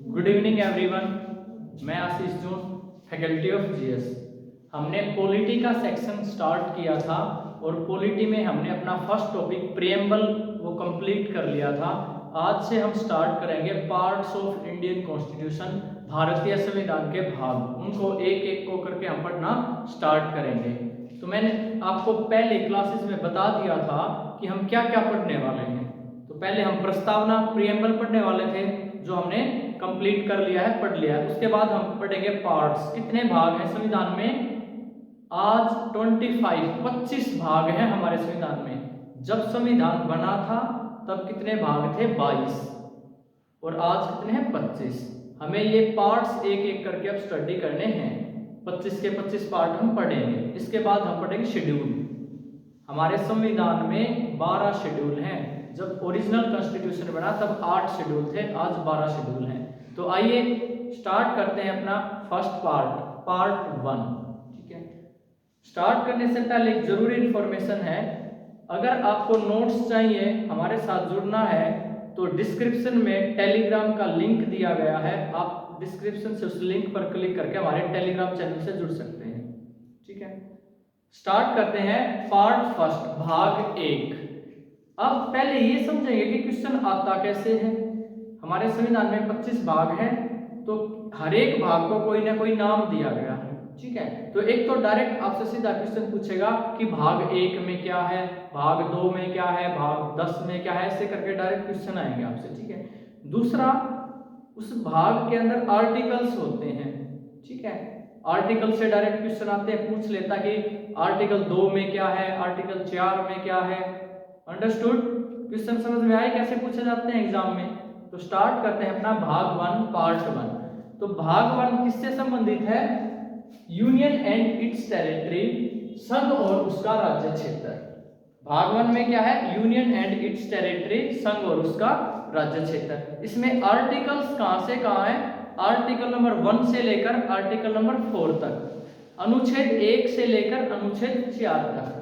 Good evening everyone. मैं आशीष जून, faculty of GS. हमने polity का सेक्शन स्टार्ट किया था और पॉलिटी में हमने अपना फर्स्ट टॉपिक प्रिएम्बल वो कंप्लीट कर लिया था। आज से हम स्टार्ट करेंगे पार्ट्स ऑफ इंडियन कॉन्स्टिट्यूशन, भारतीय संविधान के भाग। उनको एक एक को करके हम पढ़ना स्टार्ट करेंगे। तो मैंने आपको पहले क्लासेस में बता दिया था कि हम क्या क्या पढ़ने वाले हैं। तो पहले हम प्रस्तावना प्रिएम्बल पढ़ने वाले थे, जो हमने कंप्लीट कर लिया है, पढ़ लिया है। उसके बाद हम पढ़ेंगे पार्ट्स। कितने भाग हैं संविधान में? आज 25 भाग हैं हमारे संविधान में। जब संविधान बना था तब कितने भाग थे? 22। और आज कितने हैं? 25। हमें ये पार्ट्स एक एक करके अब स्टडी करने हैं। 25 के 25 पार्ट हम पढ़ेंगे। इसके बाद हम पढ़ेंगे शेड्यूल। हमारे संविधान में 12 शेड्यूल हैं। जब ओरिजिनल कॉन्स्टिट्यूशन बना तब 8 शेड्यूल थे, आज 12 शेड्यूल हैं। तो आइए स्टार्ट करते हैं अपना फर्स्ट पार्ट 1। ठीक है, स्टार्ट करने से पहले एक जरूरी इंफॉर्मेशन है। अगर आपको नोट्स चाहिए, हमारे साथ जुड़ना है, तो डिस्क्रिप्शन में टेलीग्राम का लिंक दिया गया है। आप डिस्क्रिप्शन से उस लिंक पर क्लिक करके हमारे टेलीग्राम चैनल से जुड़ सकते हैं। ठीक है, स्टार्ट करते हैं पार्ट फर्स्ट, भाग 1। अब पहले ये समझेंगे कि क्वेश्चन आता कैसे है। हमारे संविधान में 25 भाग हैं, तो हर एक भाग को कोई ना कोई नाम दिया गया है। ठीक है, तो एक तो डायरेक्ट आपसे सीधा क्वेश्चन पूछेगा कि भाग 1 में क्या है, भाग 2 में क्या है, भाग 10 में क्या है, ऐसे करके डायरेक्ट क्वेश्चन आएंगे आपसे। ठीक है, दूसरा, उस भाग के अंदर आर्टिकल्स होते हैं। ठीक है, आर्टिकल से डायरेक्ट क्वेश्चन आते हैं, पूछ लेता कि आर्टिकल 2 में क्या है, आर्टिकल 4 में क्या है। अंडरस्टूड? क्वेश्चन समझ में आए कैसे पूछे जाते हैं एग्जाम में? तो स्टार्ट करते हैं अपना भाग 1 पार्ट 1। तो भाग 1 किससे संबंधित है? यूनियन एंड इट्स टेरिटरी, संघ और उसका राज्य क्षेत्र। भाग 1 में क्या है? यूनियन एंड इट्स टेरिटरी, संघ और उसका राज्य क्षेत्र। इसमें आर्टिकल्स कहां से कहां है? आर्टिकल नंबर 1 से लेकर आर्टिकल नंबर 4 तक, अनुच्छेद 1 से लेकर अनुच्छेद 4 तक।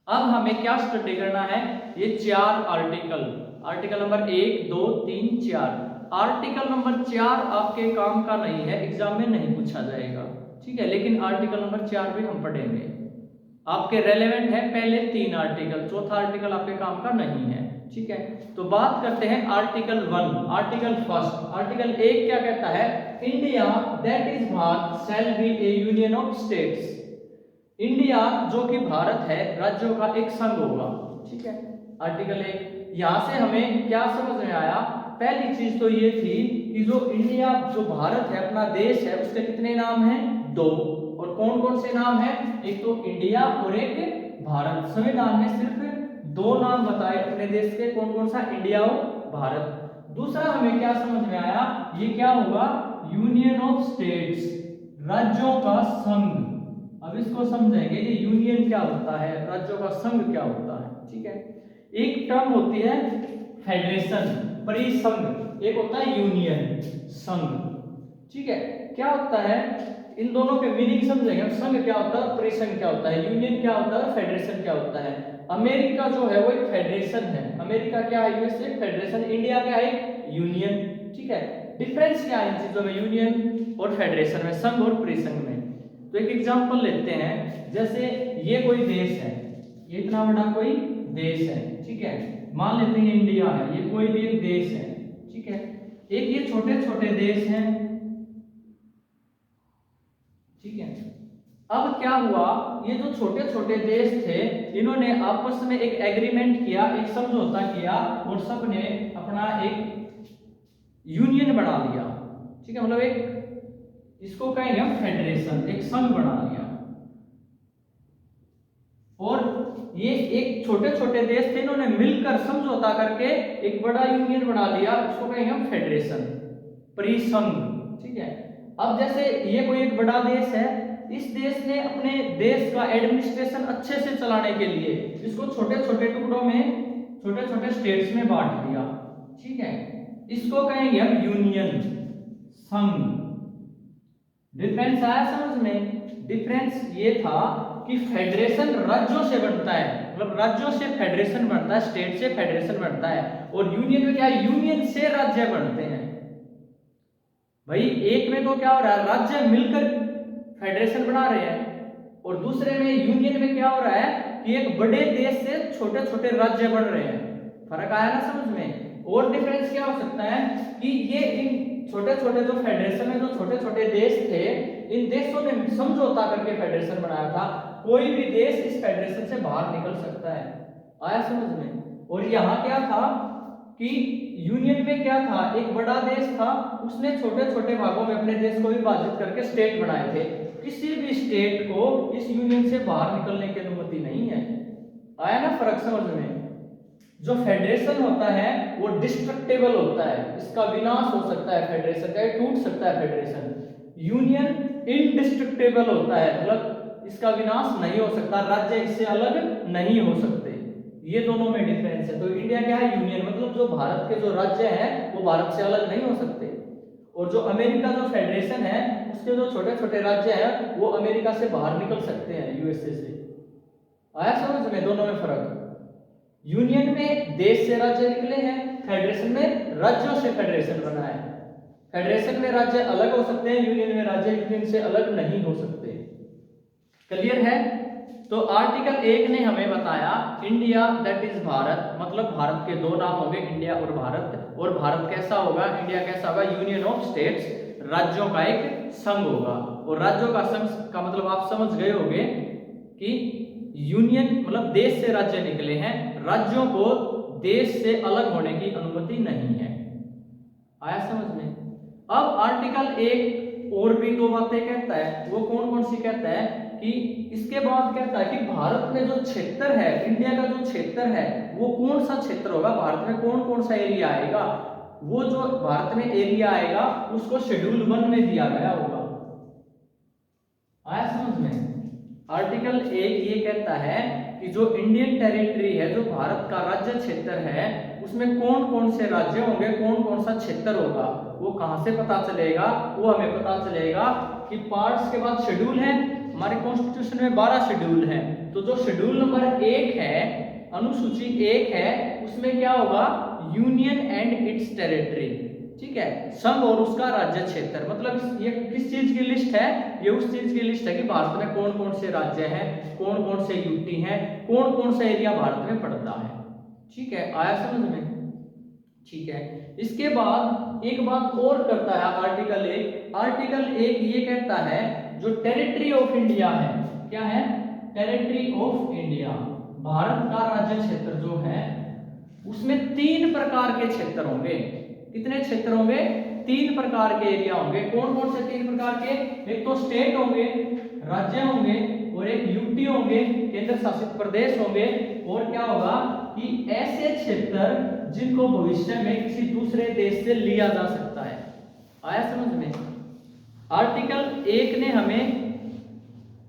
अब हमें क्या स्टडी करना है? ये 4 आर्टिकल नंबर 1, 2, 3, 4। आर्टिकल नंबर 4 आपके काम का नहीं है, एग्जाम में नहीं पूछा जाएगा। ठीक है, लेकिन आर्टिकल नंबर 4 भी हम पढ़ेंगे। आपके रेलेवेंट है पहले 3 आर्टिकल, चौथा आर्टिकल आपके काम का नहीं है। ठीक है, तो बात करते हैं आर्टिकल 1, आर्टिकल फर्स्ट। आर्टिकल 1 क्या कहता है? India that is Bharat shall be A union of states. India जो कि भारत है, राज्यों का एक संघ होगा। ठीक है, आर्टिकल 1। यहां से हमें क्या समझ में आया? पहली चीज तो ये थी कि जो इंडिया, जो भारत है, अपना देश है, उसके कितने नाम हैं? 2। और कौन कौन से नाम हैं? एक तो इंडिया और एक भारत। संविधान ने सिर्फ 2 नाम बताए अपने देश के, कौन कौन सा? इंडिया और भारत। दूसरा हमें क्या समझ में आया? ये क्या होगा? यूनियन ऑफ स्टेट्स, राज्यों का संघ। अब इसको समझेंगे कि यूनियन क्या होता है, राज्यों का संघ क्या होता है। ठीक है, एक टर्म होती है फेडरेशन, परिसंघ, एक होता है यूनियन, संघ। ठीक है, क्या होता है? इन दोनों के मीनिंग समझेंगे। संघ क्या होता है, परिसंघ क्या होता है, यूनियन क्या होता है, फेडरेशन क्या होता है। अमेरिका जो है वो एक फेडरेशन है। अमेरिका क्या है? USA federation. इंडिया क्या है? यूनियन। ठीक है, डिफरेंस क्या है इन चीजों में, यूनियन और फेडरेशन में, संघ और परिसंघ में? तो एक एग्जांपल लेते हैं। जैसे ये कोई देश है, ये इतना बड़ा कोई देश है। ठीक है, मान लेते हैं इंडिया है, ये कोई भी एक देश है। ठीक है, एक ये छोटे छोटे देश हैं। ठीक है, अब क्या हुआ? ये जो छोटे छोटे देश थे, इन्होंने आपस में एक एग्रीमेंट किया, एक समझौता किया, और सबने अपना एक यूनियन बना लिया। ठीक है, मतलब एक, इसको कहेंगे हम फेडरेशन, एक संघ बना लिया। और ये एक छोटे छोटे देश थे, इन्होंने मिलकर समझौता करके एक बड़ा यूनियन बना लिया, उसको कहेंगे हम फेडरेशन, परिसंघ। ठीक है, अब जैसे ये कोई एक बड़ा देश है, इस देश ने अपने देश का एडमिनिस्ट्रेशन अच्छे से चलाने के लिए इसको छोटे छोटे टुकड़ों में, छोटे छोटे स्टेट्स में बांट दिया। ठीक है, इसको कहेंगे हम यूनियन, संघ। डिफरेंस आया समझ में? डिफरेंस ये था कि फेडरेशन राज्यों से बनता है, मतलब राज्यों से फेडरेशन बनता है, स्टेट से फेडरेशन बनता है। और यूनियन में क्या है? यूनियन से राज्य बनते हैं। भाई एक में तो क्या हो रहा है, राज्य मिलकर फेडरेशन बना रहे हैं, और दूसरे में यूनियन में क्या हो रहा है कि एक बड़े देश से छोटे छोटे राज्य बन रहे हैं। फर्क आया ना समझ में। और डिफरेंस क्या हो सकता है कि ये इन छोटे छोटे जो फेडरेशन में जो छोटे छोटे देश थे, इन देशों ने समझौता करके फेडरेशन बनाया था। कोई भी देश इस फेडरेशन से बाहर निकल सकता है। आया समझ में। और यहाँ क्या था कि यूनियन में क्या था, एक बड़ा देश था, उसने छोटे छोटे भागों में अपने देश को विभाजित करके स्टेट बनाए थे। किसी भी स्टेट को इस यूनियन से बाहर निकलने की अनुमति नहीं है। आया ना फर्क समझ में। जो फेडरेशन होता है वो डिस्ट्रक्टेबल होता है, इसका विनाश हो सकता है फेडरेशन का, टूट सकता है फेडरेशन। यूनियन इनडिस्ट्रक्टेबल होता है, मतलब इसका विनाश नहीं हो सकता, राज्य इससे अलग नहीं हो सकते। ये दोनों में डिफरेंस है। तो इंडिया क्या है, यूनियन, मतलब जो भारत के जो राज्य हैं वो भारत से अलग नहीं हो सकते। और जो अमेरिका जो फेडरेशन है उसके जो छोटे छोटे राज्य हैं वो अमेरिका से बाहर निकल सकते हैं, यूएसए से। आया समझ में दोनों में फर्क। यूनियन में देश से राज्य निकले हैं, फेडरेशन में राज्यों से फेडरेशन बना है। फेडरेशन में राज्य अलग हो सकते हैं, यूनियन में राज्य यूनियन से अलग नहीं हो सकते। क्लियर है। तो आर्टिकल 1 ने हमें बताया इंडिया दैट इज भारत, मतलब भारत के दो नाम होंगे, इंडिया और भारत। और भारत कैसा होगा, इंडिया कैसा होगा, यूनियन ऑफ स्टेट्स, राज्यों का एक संघ होगा। और राज्यों का संघ का मतलब आप समझ गए होंगे कि यूनियन मतलब देश से राज्य निकले हैं, राज्यों को देश से अलग होने की अनुमति नहीं है। आया समझ में। अब आर्टिकल 1 और भी दो बातें कहता है, वो कौन कौन सी कहता है कि इसके बाद कहता है कि भारत में जो क्षेत्र है, इंडिया का जो क्षेत्र है वो कौन सा क्षेत्र होगा, भारत में कौन कौन सा एरिया आएगा। वो जो भारत में एरिया आएगा उसको शेड्यूल 1 में दिया गया होगा। आया समझ में। आर्टिकल 1 ये कहता है कि जो इंडियन टेरिटरी है, जो भारत का राज्य क्षेत्र है, उसमें कौन कौन से राज्य होंगे, कौन कौन सा क्षेत्र होगा। वो कहां से पता चलेगा, वो हमें पता चलेगा कि पार्ट्स के बाद शेड्यूल है। हमारे कॉन्स्टिट्यूशन में 12 शेड्यूल हैं, तो जो शेड्यूल नंबर 1 है, अनुसूची 1 है, उसमें क्या होगा, यूनियन एंड इट्स टेरिटरी। ठीक है, संघ और उसका राज्य क्षेत्र, मतलब ये किस चीज की लिस्ट है, ये उस चीज की लिस्ट है कि भारत में कौन कौन से राज्य हैं, कौन कौन से यूटी हैं, कौन कौन सा एरिया भारत में पड़ता है। ठीक है, आया समझ में। ठीक है, इसके बाद एक बात और करता है आर्टिकल 1। आर्टिकल 1 ये कहता है जो टेरिटरी ऑफ इंडिया है, क्या है, टेरिटरी ऑफ इंडिया, भारत का राज्य क्षेत्र जो है उसमें 3 प्रकार के क्षेत्र होंगे। कितने क्षेत्र होंगे, 3 प्रकार के एरिया होंगे। कौन कौन से 3 प्रकार के, एक तो स्टेट होंगे, राज्य होंगे, और एक यूटी होंगे, केंद्र शासित प्रदेश होंगे, और क्या होगा कि ऐसे क्षेत्र जिनको भविष्य में किसी दूसरे देश से लिया जा सकता है। आया समझ में। आर्टिकल 1 ने हमें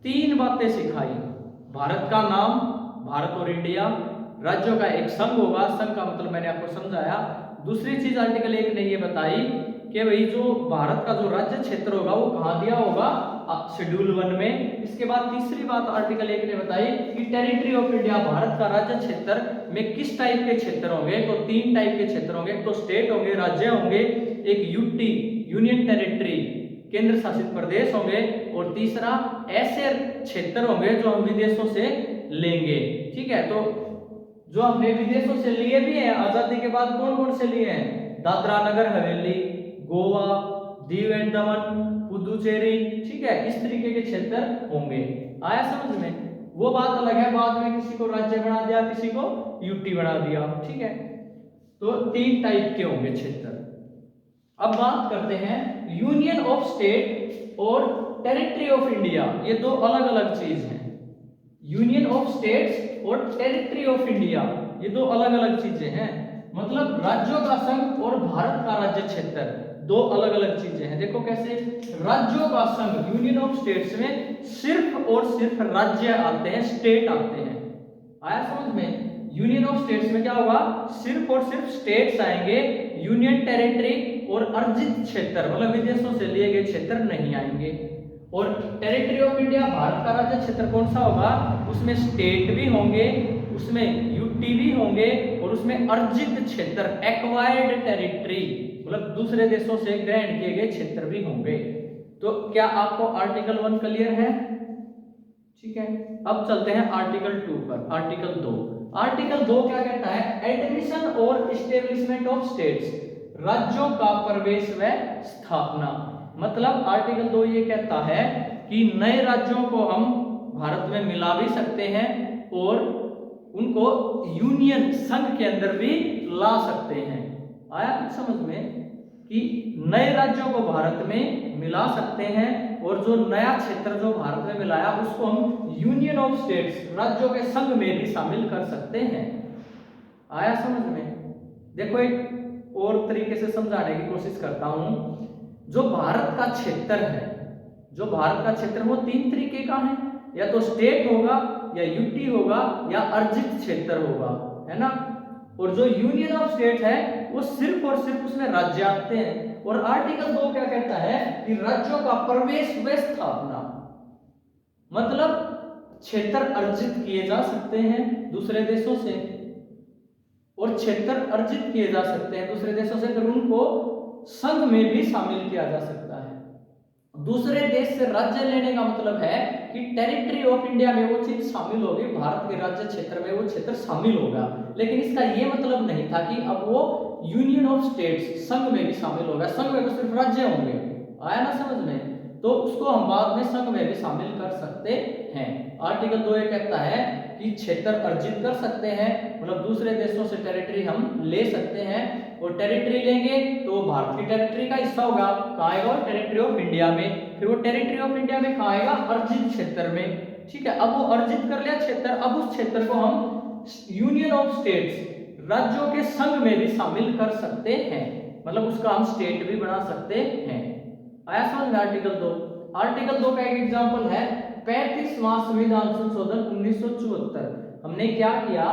3 बातें सिखाई, भारत का नाम, भारत और इंडिया, राज्यों का एक संघ होगा, संघ का मतलब मैंने आपको समझाया। दूसरी चीज आर्टिकल 1 ने ये बताई कि भाई जो भारत का जो राज्य क्षेत्र होगा वो कहाँ दिया होगा, शेड्यूल 1 में। इसके बाद तीसरी बात आर्टिकल 1 ने बताई कि टेरिटरी ऑफ इंडिया, भारत का राज्य क्षेत्र में किस टाइप के क्षेत्र होंगे, तो 3 टाइप के क्षेत्र होंगे, तो स्टेट होंगे, राज्य होंगे, एक यूटी यूनियन टेरिटरी केंद्र शासित प्रदेश होंगे, और तीसरा ऐसे क्षेत्र होंगे जो हम विदेशों से लेंगे। ठीक है, तो जो हमने विदेशों से लिए भी हैं आजादी के बाद, कौन कौन से लिए हैं, दादरा नगर हवेली, गोवा, दीव एंड दमन, पुदुचेरी। ठीक है, इस तरीके के क्षेत्र होंगे। आया समझ में। वो बात अलग है, बाद में किसी को राज्य बना दिया, किसी को यूटी बना दिया। ठीक है, तो 3 टाइप के होंगे क्षेत्र। अब बात करते हैं यूनियन ऑफ स्टेट और टेरिटरी ऑफ इंडिया, ये दो अलग अलग चीज हैं। यूनियन ऑफ स्टेट्स और टेरिटरी ऑफ इंडिया ये दो अलग अलग चीजें हैं, मतलब राज्यों का संघ और भारत का राज्य क्षेत्र दो अलग अलग चीजें हैं। देखो कैसे, राज्यों का संघ यूनियन ऑफ स्टेट्स में सिर्फ और सिर्फ राज्य आते हैं, स्टेट आते हैं। आया समझ में। यूनियन ऑफ स्टेट्स में क्या होगा, सिर्फ और सिर्फ स्टेट्स आएंगे, यूनियन टेरिटरी और अर्जित क्षेत्र मतलब विदेशों से लिए गए क्षेत्र नहीं आएंगे। और टेरिटरी ऑफ इंडिया, भारत का राज्य क्षेत्र कौन सा होगा, उसमें स्टेट भी होंगे, उसमें यूटी भी होंगे, और उसमें अर्जित क्षेत्र एक्वायर्ड टेरिटरी मतलब मतलब दूसरे देशों से ग्रहण किए गए क्षेत्र भी होंगे। तो क्या आपको आर्टिकल 1 क्लियर है? ठीक है, अब चलते हैं आर्टिकल 2 पर। आर्टिकल 2, आर्टिकल 2 क्या कहता है? एडमिशन और एस्टेब्लिशमेंट ऑफ स्टेट्स, राज्यों का प्रवेश व स्थापना। मतलब आर्टिकल 2 ये कहता है कि नए राज्यों को हम भारत में मिला भी सकते हैं और उनको यूनियन संघ के अंदर भी ला सकते हैं। आया कुछ समझ में कि नए राज्यों को भारत में मिला सकते हैं और जो नया क्षेत्र जो भारत में मिलाया उसको हम यूनियन ऑफ स्टेट्स, राज्यों के संघ में भी शामिल कर सकते हैं। आया समझ में? देखो एक और तरीके से समझाने की कोशिश करता हूं। जो भारत का क्षेत्र है, जो भारत का क्षेत्र वो 3 तरीके का है, या तो स्टेट होगा, या यूटी होगा, या अर्जित क्षेत्र होगा, है ना। और जो यूनियन ऑफ स्टेट है वो सिर्फ और सिर्फ उसमें राज्य आते हैं। और आर्टिकल 2 क्या कहता है कि राज्यों का प्रवेश व स्थापना, मतलब क्षेत्र अर्जित किए जा सकते हैं दूसरे देशों से, और क्षेत्र अर्जित किए जा सकते हैं दूसरे देशों से, फिर उनको संघ में भी शामिल किया जा सकता है। दूसरे देश से राज्य लेने का मतलब है कि टेरिटरी ऑफ इंडिया में वो चीज शामिल होगी, भारत के राज्य क्षेत्र में वो क्षेत्र शामिल होगा। लेकिन इसका ये मतलब नहीं था कि अब वो यूनियन ऑफ स्टेट्स, संघ में भी शामिल होगा। संघ में तो सिर्फ राज्य होंगे, आया ना समझ में? तो उसको हम बाद में संघ में भी शामिल कर सकते हैं। आर्टिकल 2 ये कहता है कि क्षेत्र अर्जित कर सकते हैं, मतलब दूसरे देशों से टेरिटरी हम ले सकते हैं, और टेरिटरी लेंगे तो भारत की टेरिटरी का हिस्सा होगा, कहाँ आएगा? टेरिटरी ऑफ इंडिया में। फिर वो टेरिटरी ऑफ इंडिया में कहाँ आएगा? अर्जित क्षेत्र में। ठीक है, अब वो अर्जित कर लिया क्षेत्र, अब उस क्षेत्र को हम यूनियन ऑफ स्टेट्स, राज्यों के संघ में भी शामिल कर सकते हैं, मतलब उसका हम स्टेट भी बना सकते हैं। आया समझ में? आर्टिकल 2। आर्टिकल 2 का एक एग्जांपल है 35वां संविधान संशोधन 1974। हमने क्या किया?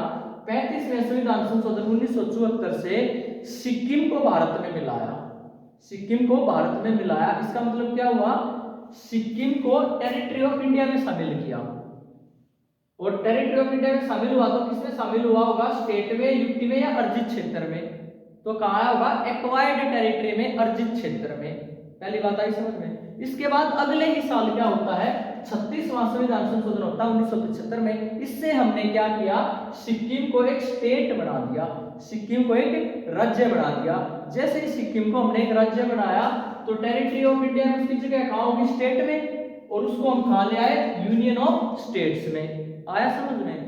35वें संविधान संशोधन 1974 से सिक्किम को भारत में मिलाया। सिक्किम को भारत में मिलाया, इसका मतलब क्या हुआ? सिक्किम को टेरिटरी ऑफ इंडिया में शामिल किया। और टेरिटरी ऑफ इंडिया में शामिल हुआ तो किसमें शामिल हुआ होगा? स्टेट में, यूटी में, या अर्जित क्षेत्र में? तो कहाँ होगा? एक्वायर्ड टेरिटरी में, अर्जित क्षेत्र में। पहली बात आई समझ में? इसके बाद अगले ही साल क्या होता है? 36वां संविधान संशोधन होता है 1975 में। इससे हमने क्या किया? सिक्किम को एक स्टेट बना दिया, सिक्किम को एक राज्य बना दिया। जैसे ही सिक्किम को हमने एक राज्य बनाया तो टेरिटरी ऑफ इंडिया में उसकी जगह कहाँ होगी? स्टेट में, और उसको हम कहाँ ले आए? यूनियन ऑफ स्टेट्स में। आया समझ में?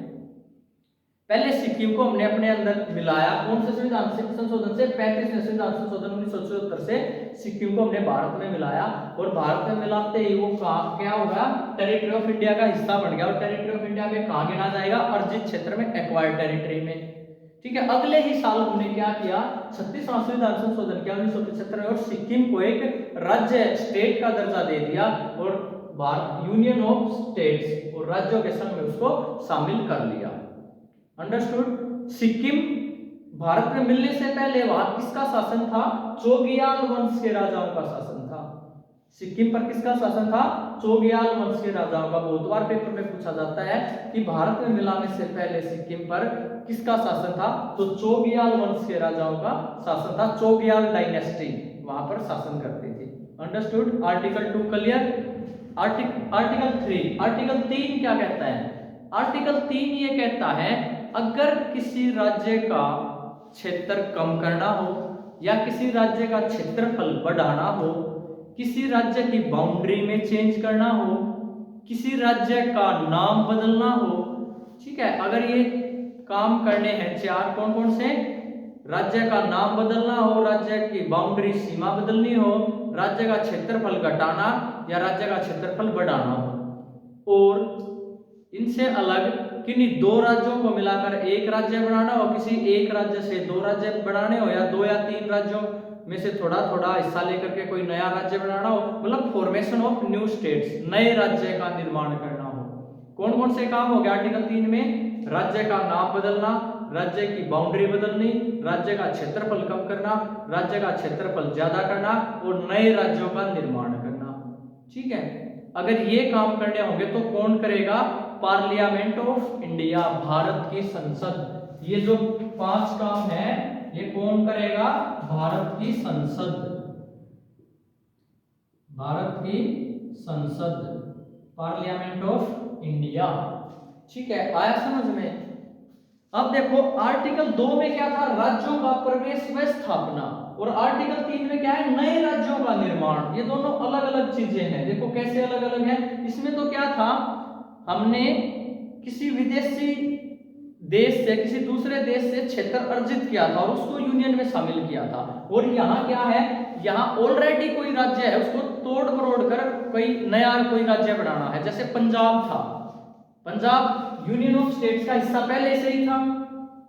पहले सिक्किम को हमने अपने अंदर मिलाया, कौन से संविधान संशोधन से? 35वें संविधान संशोधन 1974 से सिक्किम को हमने भारत में मिलाया, और भारत में मिलाते ही वो क्या होगा? टेरिटरी ऑफ इंडिया का हिस्सा बन गया। और टेरिटरी ऑफ इंडिया में कहाँ गिना जाएगा? अर्जित क्षेत्र में, एक्वायर्ड टेरिटरी में। ठीक है, अगले ही साल हमने क्या किया? 36वां संविधान संशोधन किया 1975 में, और सिक्किम को एक राज्य, स्टेट का दर्जा दे दिया, और भारत यूनियन ऑफ स्टेट्स और राज्यों के संघ में उसको शामिल कर लिया। अंडरस्टूड? सिक्किम भारत में मिलने से पहले वहां किसका शासन था? चोग्याल वंश के राजाओं का शासन था। सिक्किम पर किसका शासन था? चोग्याल वंश के राजाओं का। बहुत बार पेपर में पूछा जाता है कि भारत में मिलाने से पहले सिक्किम पर किसका शासन था? तो चोग्याल वंश के राजाओं का शासन था। चोग्याल डायनेस्टी वहां पर शासन करती थी। Understood? Article 2 clear? Article 3, article 3 क्या कहता है? आर्टिकल 3 ये कहता है अगर किसी राज्य का क्षेत्र कम करना हो, या किसी राज्य का क्षेत्रफल बढ़ाना हो, किसी राज्य की बाउंड्री में चेंज करना हो, किसी राज्य का नाम बदलना हो, ठीक है, अगर ये काम करने हैं चार, कौन कौन से? राज्य का नाम बदलना हो, राज्य की बाउंड्री सीमा बदलनी हो, राज्य का क्षेत्रफल घटाना या राज्य का क्षेत्रफल बढ़ाना हो, और इनसे अलग किन्हीं दो राज्यों को मिलाकर एक राज्य बनाना हो, किसी एक राज्य से दो राज्य बनाने हो, या 2 या 3 राज्यों में से थोड़ा थोड़ा हिस्सा लेकर के कोई नया राज्य बनाना हो, मतलब फॉर्मेशन ऑफ न्यू स्टेट्स, नए राज्य का निर्माण करना हो। कौन कौन से काम हो गया आर्टिकल 3 में? राज्य का नाम बदलना, राज्य की बाउंड्री बदलनी, राज्य का क्षेत्रफल कम करना, राज्य का क्षेत्रफल ज्यादा करना, और नए राज्यों का निर्माण करना। ठीक है, अगर ये काम करने होंगे तो कौन करेगा? पार्लियामेंट ऑफ इंडिया, भारत की संसद। ये जो 5 काम है ये कौन करेगा? भारत की संसद, भारत की संसद, पार्लियामेंट ऑफ इंडिया। ठीक है, आया समझ में? अब देखो आर्टिकल 2 में क्या था? राज्यों का प्रवेश व स्थापना, और आर्टिकल 3 में क्या है? नए राज्यों का निर्माण। ये दोनों अलग अलग चीजें हैं। देखो कैसे अलग अलग है। इसमें तो क्या था, हमने किसी विदेशी देश से, किसी दूसरे देश से क्षेत्र अर्जित किया था और उसको यूनियन में शामिल किया था। और यहाँ क्या है, यहाँ ऑलरेडी कोई राज्य है, उसको तोड़ मरोड़ कर कोई नया कोई राज्य बनाना है। जैसे पंजाब था, पंजाब यूनियन ऑफ स्टेट्स का हिस्सा पहले से ही था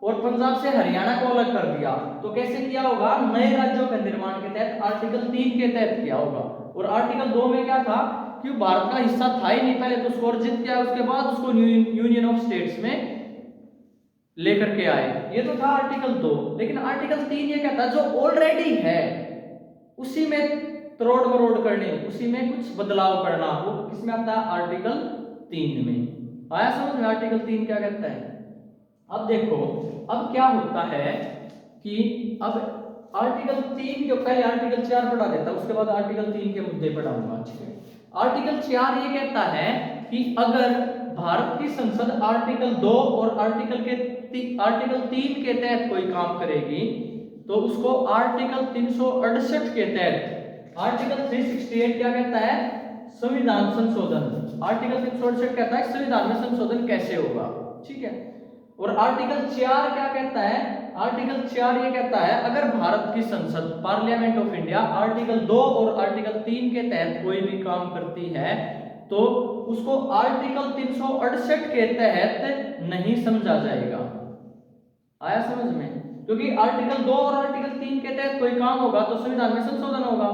और पंजाब से हरियाणा को अलग कर दिया। तो कैसे किया होगा? नए राज्यों के निर्माण के तहत आर्टिकल 3 के तहत किया होगा। और आर्टिकल 2 में क्या था कि भारत का हिस्सा था ही नहीं, पहले तो उसको अर्जित किया, उसके बाद उसको यूनियन ऑफ स्टेट्स में लेकर के आए। ये तो था आर्टिकल 2। लेकिन आर्टिकल 3 ये कहता है जो ऑलरेडी है उसी में तोड़ मरोड़ करनी, उसी में कुछ बदलाव करना, वो किसमें आता है? आर्टिकल 3 में। आया समझ में आर्टिकल 3 क्या कहता है? अब देखो अब क्या होता है कि अब आर्टिकल 3 के पहले आर्टिकल 4 पढ़ा देता हूं, उसके बाद आर्टिकल 3 के मुद्दे पढ़ाऊंगा। ठीक है, आर्टिकल 4 ये कहता है कि अगर भारत की संसद आर्टिकल 2 और आर्टिकल 3 के तहत कोई काम करेगी तो उसको आर्टिकल 368 के तहत, आर्टिकल 368 क्या कहता है? संविधान संशोधन। आर्टिकल 368 कहता है संविधान में संशोधन कैसे होगा। ठीक है, और आर्टिकल 4 क्या कहता है? आर्टिकल 4 ये कहता है अगर भारत की संसद, पार्लियामेंट ऑफ इंडिया, आर्टिकल 2 और आर्टिकल 3 के तहत कोई भी काम करती है तो उसको आर्टिकल 368 के तहत नहीं समझा जाएगा। आया समझ में? क्योंकि आर्टिकल 2 और आर्टिकल 3 के तहत कोई काम होगा तो संविधान में संशोधन होगा,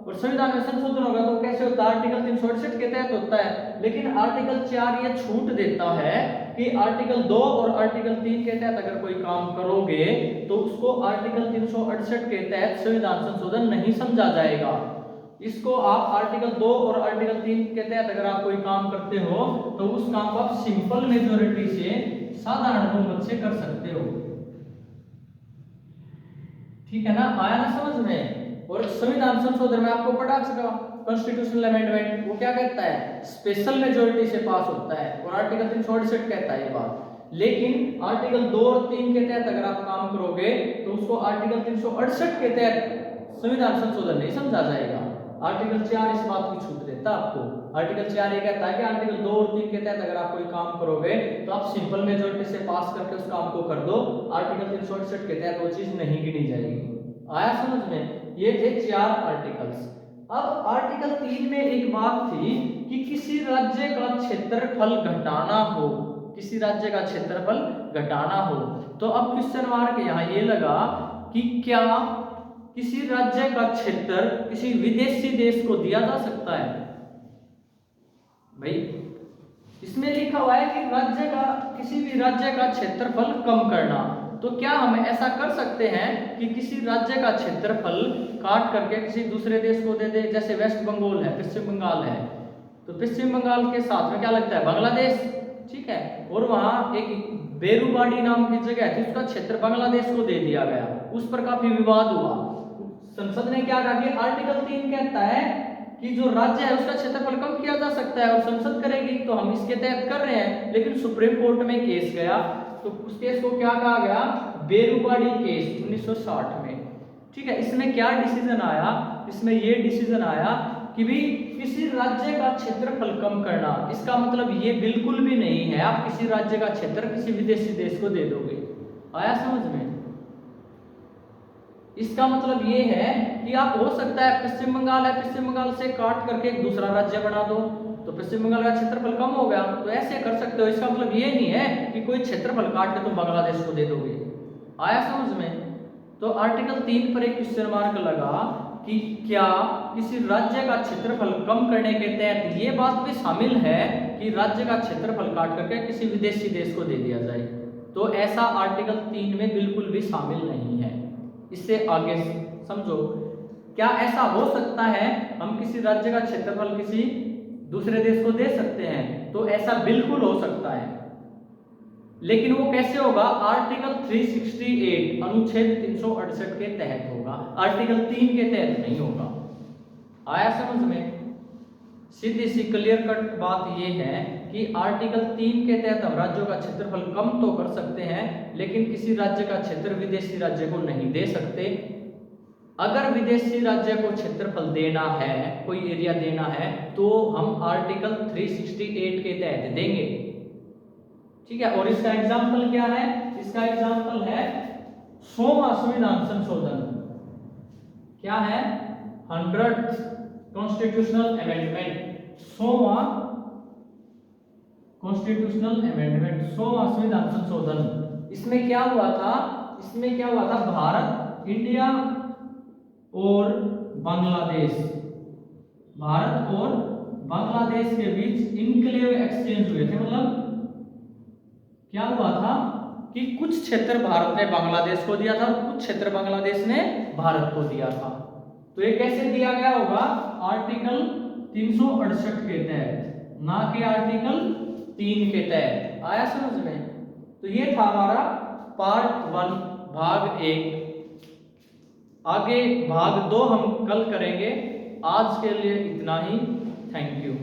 और संविधान में संशोधन होगा तो कैसे होता है? आर्टिकल 368 के तहत होता है। लेकिन आर्टिकल 4 ये छूट देता है कि आर्टिकल 2 और आर्टिकल 3 के तहत अगर कोई काम करोगे तो उसको आर्टिकल 368 के तहत संविधान संशोधन नहीं समझा जाएगा। इसको आप आर्टिकल 2 और आर्टिकल 3 के तहत अगर आप कोई काम करते हो तो उस काम को आप सिंपल मेजॉरिटी से, साधारण बहुमत से कर सकते हो। ठीक है ना? आया ना समझ में? और संविधान संशोधन में आपको पढ़ा चुका, कॉन्स्टिट्यूशनल अमेंडमेंट वो क्या कहता है? स्पेशल मेजॉरिटी से पास होता है, और आर्टिकल 368 कहता है ये बात। लेकिन आर्टिकल 2 और 3 के तहत अगर आप काम करोगे तो उसको आर्टिकल 368 के तहत संविधान संशोधन नहीं समझा जाएगा। आर्टिकल 4 इस बात की छूट देता है आपको। आर्टिकल 4 ये कहता है कि आर्टिकल 2 और 3 के तहत अगर आप कोई काम करोगे तो आप सिंपल मेजॉरिटी से पास करके उस काम को कर दो, आर्टिकल 368 के तहत वो चीज नहीं गिनी जाएगी। आया समझ में? ये थे 4 आर्टिकल्स। अब आर्टिकल 3 में एक बात थी कि किसी राज्य का क्षेत्रफल घटाना हो, किसी राज्य का क्षेत्रफल घटाना हो। तो अब क्वेश्चन मार्क यहाँ ये लगा कि क्या किसी राज्य का क्षेत्र किसी विदेशी देश को दिया जा सकता है? भाई इसमें लिखा हुआ है कि राज्य का, किसी भी राज्य का क्षेत्रफल कम करना। तो क्या हम ऐसा कर सकते हैं कि किसी राज्य का क्षेत्रफल काट करके किसी दूसरे देश को दे दे? जैसे वेस्ट बंगाल है, पश्चिम बंगाल है, तो पश्चिम बंगाल के साथ में क्या लगता है? बांग्लादेश। ठीक है, और वहां एक बेरुबाड़ी नाम की जगह थी, उसका क्षेत्र बांग्लादेश को दे दिया गया, उस पर काफी विवाद हुआ। संसद ने क्या कहा कि आर्टिकल 3 कहता है कि जो राज्य है उसका क्षेत्रफल कम किया जा सकता है और संसद करेगी, तो हम इसके तहत कर रहे हैं। लेकिन सुप्रीम कोर्ट में केस गया तो उस केस को क्या कहा गया? बेरुबाड़ी केस 1960 में। ठीक है, इसमें क्या डिसीजन आया? इसमें ये डिसीजन आया कि भी किसी राज्य का क्षेत्रफल कम करना, इसका मतलब ये बिल्कुल भी नहीं है आप किसी राज्य का क्षेत्र किसी विदेशी देश को दे दोगे। आया समझ में? इसका मतलब ये है कि आप, हो सकता है पश्चिम बंगाल है, पश्चिम बंगाल से काट करके एक दूसरा राज्य बना दो तो पश्चिम बंगाल का क्षेत्रफल कम हो गया, तो ऐसे कर सकते हो। इसका मतलब ये नहीं है कि कोई क्षेत्रफल काट के तुम बांग्लादेश को दे दोगे। आया समझ में? तो आर्टिकल 3 पर एक क्वेश्चन मार्क लगा कि क्या किसी राज्य का क्षेत्रफल कम करने के तहत ये बात भी शामिल है कि राज्य का क्षेत्रफल काट करके किसी विदेशी देश को दे दिया जाए? तो ऐसा आर्टिकल 3 में बिल्कुल भी शामिल नहीं है। इससे आगे समझो, क्या ऐसा हो सकता है हम किसी राज्य का क्षेत्रफल किसी दूसरे देश को दे सकते हैं? तो ऐसा बिल्कुल हो सकता है। लेकिन वो कैसे होगा? आर्टिकल 368 अनुच्छेद 368 के तहत होगा, आर्टिकल 3 के तहत नहीं होगा। आया समझ में? सीधी सी क्लियर कट बात ये है कि आर्टिकल 3 के तहत हम राज्यों का क्षेत्रफल कम तो कर सकते हैं, लेकिन किसी राज्य का क्षेत्र विदेशी राज्य को नहीं दे सकते। अगर विदेशी राज्य को क्षेत्रफल देना है, कोई एरिया देना है, तो हम आर्टिकल 368 के तहत देंगे। ठीक है, और इसका एग्जाम्पल क्या है? इसका एग्जाम्पल है 100वां संविधान संशोधन। क्या है? 100th कॉन्स्टिट्यूशनल अमेंडमेंट, 100वां कॉन्स्टिट्यूशनल अमेंडमेंट, 100वां संविधान संशोधन। इसमें क्या हुआ था? भारत, इंडिया और बांग्लादेश, भारत और बांग्लादेश के बीच इनक्लेव एक्सचेंज हुए थे। मतलब क्या हुआ था कि कुछ क्षेत्र भारत ने बांग्लादेश को दिया था और कुछ क्षेत्र बांग्लादेश ने भारत को दिया था। तो ये कैसे दिया गया होगा? आर्टिकल 368 के तहत, ना कि आर्टिकल 3 के तहत। आया समझ में? तो ये था हमारा पार्ट 1 भाग 1। आगे भाग 2 हम कल करेंगे। आज के लिए इतना ही। Thank you.